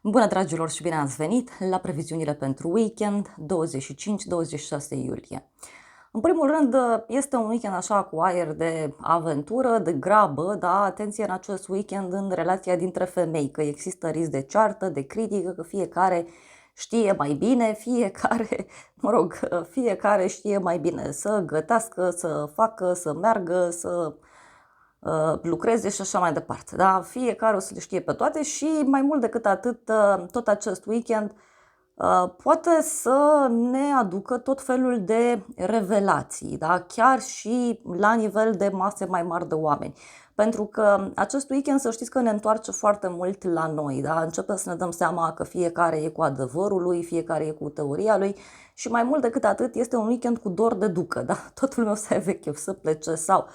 Bună, dragilor, și bine ați venit la previziunile pentru weekend 25-26 iulie. În primul rând, este un weekend așa cu aer de aventură, de grabă, da? Atenție în acest weekend în relația dintre femei, că există risc de ceartă, de critică, că fiecare știe mai bine, fiecare știe mai bine să gătească, să facă, să meargă, să lucreze și așa mai departe. Da? Fiecare o să le știe pe toate și mai mult decât atât, tot acest weekend poate să ne aducă tot felul de revelații, da? Chiar și la nivel de mase mai mari de oameni. Pentru că acest weekend, să știți că ne întoarce foarte mult la noi, da? Începem să ne dăm seama că fiecare e cu adevărul lui, fiecare e cu teoria lui și mai mult decât atât este un weekend cu dor de ducă, da? Totul lumea o să aibă chef să plece sau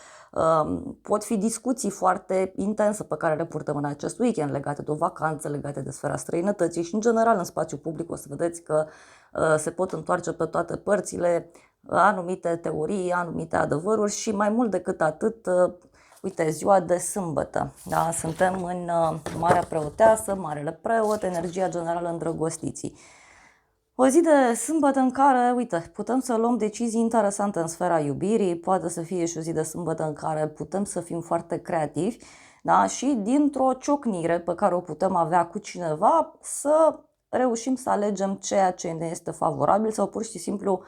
pot fi discuții foarte intense pe care le purtăm în acest weekend legate de o vacanță, legate de sfera străinătății și în general în spațiu public o să vedeți că se pot întoarce pe toate părțile anumite teorii, anumite adevăruri și mai mult decât atât, uite, ziua de sâmbătă, da? Suntem în Marea Preoteasă, Marele Preot, energia generală îndrăgostiții. O zi de sâmbătă în care, uite, putem să luăm decizii interesante în sfera iubirii, poate să fie și o zi de sâmbătă în care putem să fim foarte creativi, da? Și dintr-o ciocnire pe care o putem avea cu cineva să reușim să alegem ceea ce ne este favorabil sau pur și simplu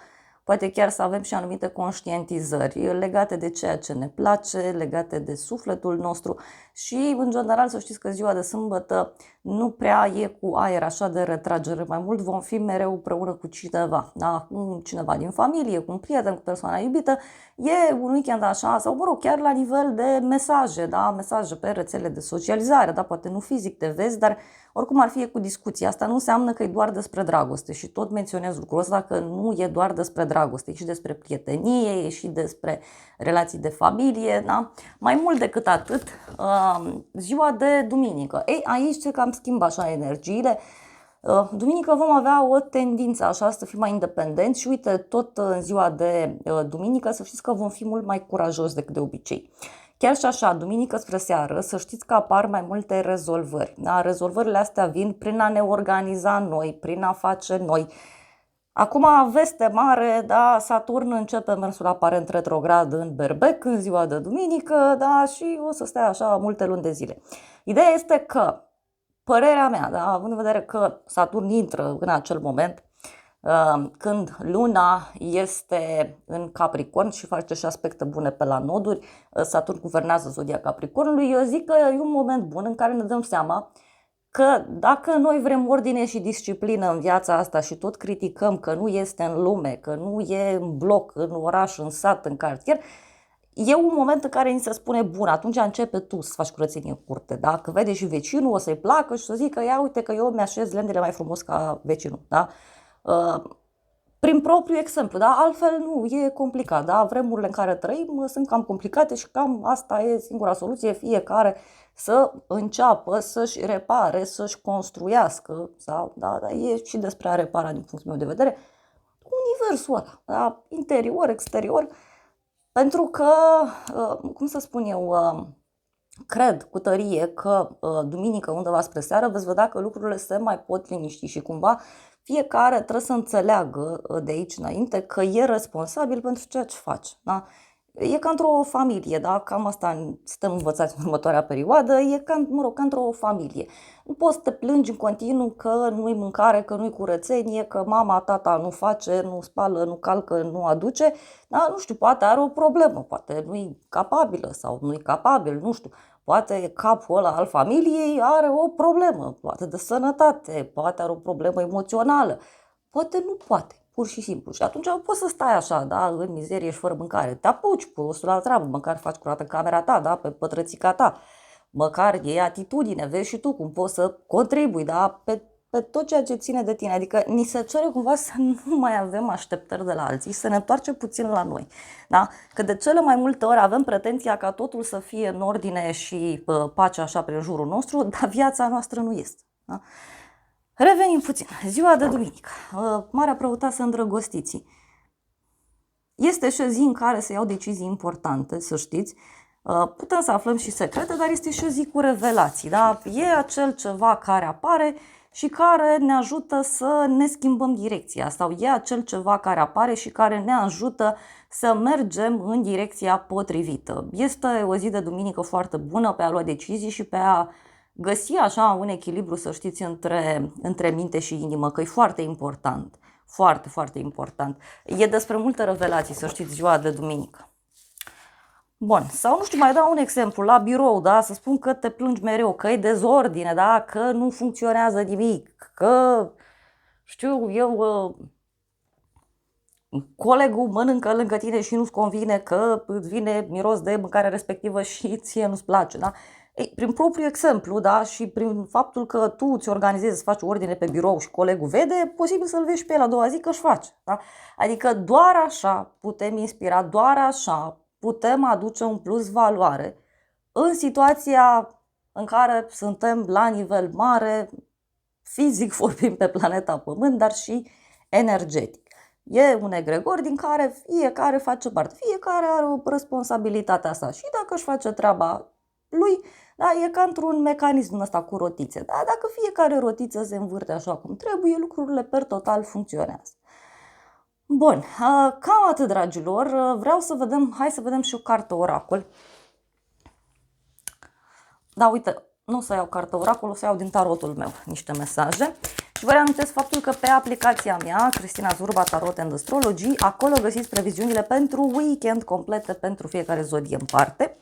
poate chiar să avem și anumite conștientizări legate de ceea ce ne place, legate de sufletul nostru și, în general, să știți că ziua de sâmbătă nu prea e cu aer așa de retragere, mai mult vom fi mereu împreună cu cineva, da? Cu cineva din familie, cu un prieten, cu persoana iubită. E un weekend așa, sau mă rog, chiar la nivel de mesaje, da? Mesaje pe rețele de socializare, da? Poate nu fizic te vezi, dar oricum ar fi cu discuții. Asta nu înseamnă că e doar despre dragoste și tot menționez lucrul ăsta, că nu e doar despre dragoste, e și despre prietenie, e și despre relații de familie, da? Mai mult decât atât, ziua de duminică. Ei, aici ce cam schimbă așa energiile. Duminică vom avea o tendință așa să fim mai independenți și uite, tot în ziua de duminică să știți că vom fi mult mai curajoși decât de obicei. Chiar și așa, duminică spre seară, să știți că apar mai multe rezolvări. Da? Rezolvările astea vin prin a ne organiza noi, prin a face noi. Acum, veste mare, da, Saturn începe mersul aparent retrograd în Berbec în ziua de duminică, da, și o să stea așa multe luni de zile. Ideea este că, părerea mea, da, având în vedere că Saturn intră în acel moment, când luna este în Capricorn și face și aspecte bune pe la noduri, Saturn guvernează zodia Capricornului, eu zic că e un moment bun în care ne dăm seama că dacă noi vrem ordine și disciplină în viața asta și tot criticăm că nu este în lume, că nu e în bloc, în oraș, în sat, în cartier, e un moment în care ni se spune, bun, atunci începe tu să faci curățenie în curte, da? Că vede și vecinul, o să-i placă și să zică, ia uite că eu mi-așez lemnele mai frumos ca vecinul, da? Prin propriu exemplu, da? Altfel nu, e complicat, da? Vremurile în care trăim sunt cam complicate și cam asta e singura soluție, fiecare să înceapă să-și repare, să-și construiască, sau, da? E și despre a repara din punctul meu de vedere, universul ăla, da? Interior, exterior, pentru că, cum să spun eu, cred cu tărie că duminică undeva spre seară veți vedea că lucrurile se mai pot liniști și cumva fiecare trebuie să înțeleagă de aici înainte că e responsabil pentru ceea ce face. Da? E ca într-o familie, da? Cam asta suntem învățați în următoarea perioadă, e ca, ca într-o familie. Nu poți să te plângi în continuu că nu-i mâncare, că nu-i curățenie, că mama, tata nu face, nu spală, nu calcă, nu aduce. Da? Nu știu, poate are o problemă, poate nu-i capabilă sau nu-i capabil, nu știu. Poate capul ăla al familiei are o problemă, poate de sănătate, poate are o problemă emoțională, poate nu poate, pur și simplu. Și atunci poți să stai așa, da, în mizerie și fără mâncare. Te apuci, pui la treabă, măcar faci curată în camera ta, da, pe pătrățica ta. Măcar iei atitudine, vezi și tu cum poți să contribui, da, pe tot ceea ce ține de tine. Adică ni se cere cumva să nu mai avem așteptări de la alții, să ne întoarcem puțin la noi. Da? Că de cele mai multe ori avem pretenția ca totul să fie în ordine și pace așa prin jurul nostru, dar viața noastră nu este. Da? Revenim puțin. Ziua de duminică. Marea Preoteasă îndrăgostiții. Este și o zi în care se iau decizii importante, să știți. Putem să aflăm și secrete, dar este și o zi cu revelații, da? E acel ceva care apare și care ne ajută să ne schimbăm direcția, sau e acel ceva care apare și care ne ajută să mergem în direcția potrivită. Este o zi de duminică foarte bună pe a lua decizii și pe a găsi așa un echilibru, să știți, între minte și inimă, că e foarte important, foarte, foarte important. E despre multe revelații, să știți, ziua de duminică. Bun, sau nu știu, mai dau un exemplu, la birou, da, să spun că te plângi mereu, că e dezordine, da, că nu funcționează nimic, că, știu eu, colegul mănâncă lângă tine și nu-ți convine, că îți vine miros de mâncare respectivă și ție nu-ți place, da? Ei, prin propriu exemplu, da, și prin faptul că tu îți organizezi să faci ordine pe birou și colegul vede, e posibil să-l vezi pe el a doua zi că își face, da? Adică doar așa putem inspira, doar așa putem aduce un plus valoare în situația în care suntem la nivel mare, fizic vorbim pe planeta Pământ, dar și energetic. E un egregor din care fiecare face parte, fiecare are o responsabilitate sa și dacă își face treaba lui, da, e ca într-un mecanism ăsta cu rotițe. Da? Dacă fiecare rotiță se învârte așa cum trebuie, lucrurile per total funcționează. Bun, cam atât, dragilor. Vreau să vedem, hai să vedem și o carte oracol. Da, uite, nu o să iau carte oracol, o să iau din tarotul meu niște mesaje. Și vă reamintesc faptul că pe aplicația mea, Cristina Zurba Tarot and Astrology, acolo găsiți previziunile pentru weekend complete pentru fiecare zodie în parte.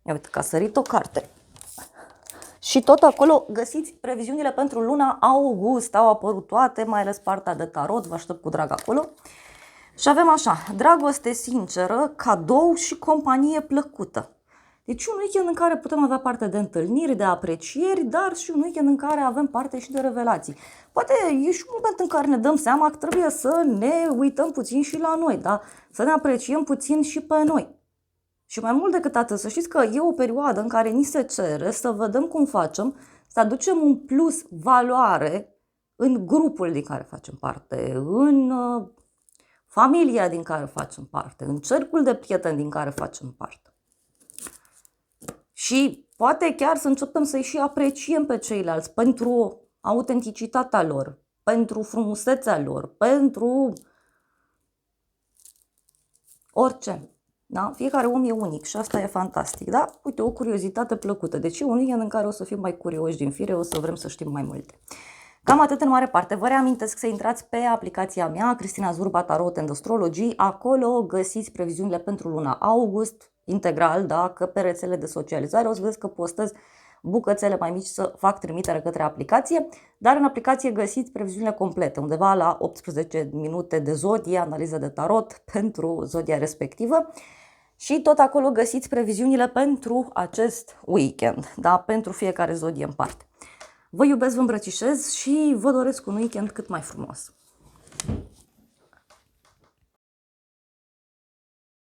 Ia uite că a sărit o carte. Și tot acolo găsiți previziunile pentru luna august, au apărut toate, mai ales partea de tarot, vă aștept cu drag acolo. Și avem așa, dragoste sinceră, cadou și companie plăcută. Deci un weekend în care putem avea parte de întâlniri, de aprecieri, dar și un weekend în care avem parte și de revelații. Poate e și un moment în care ne dăm seama că trebuie să ne uităm puțin și la noi, da? Să ne apreciem puțin și pe noi. Și mai mult decât atât, să știți că e o perioadă în care ni se cere să vedem cum facem, să aducem un plus valoare în grupul din care facem parte, în familia din care facem parte, în cercul de prieteni din care facem parte. Și poate chiar să începem să-i și apreciem pe ceilalți pentru autenticitatea lor, pentru frumusețea lor, pentru orice. Da? Fiecare om e unic și asta e fantastic. Da? Uite, o curiozitate plăcută. Deci e un weekend în care o să fim mai curioși din fire, o să vrem să știm mai multe. Cam atât în mare parte. Vă reamintesc să intrați pe aplicația mea, Cristina Zurba Tarot and Astrology. Acolo găsiți previziunile pentru luna august, integral, da? Că pe rețele de socializare o să vedeți că postez bucățele mai mici să fac trimitere către aplicație, dar în aplicație găsiți previziunile complete, undeva la 18 minute de zodie, analiză de tarot pentru zodia respectivă. Și tot acolo găsiți previziunile pentru acest weekend, da? Pentru fiecare zodie în parte. Vă iubesc, vă îmbrățișez și vă doresc un weekend cât mai frumos.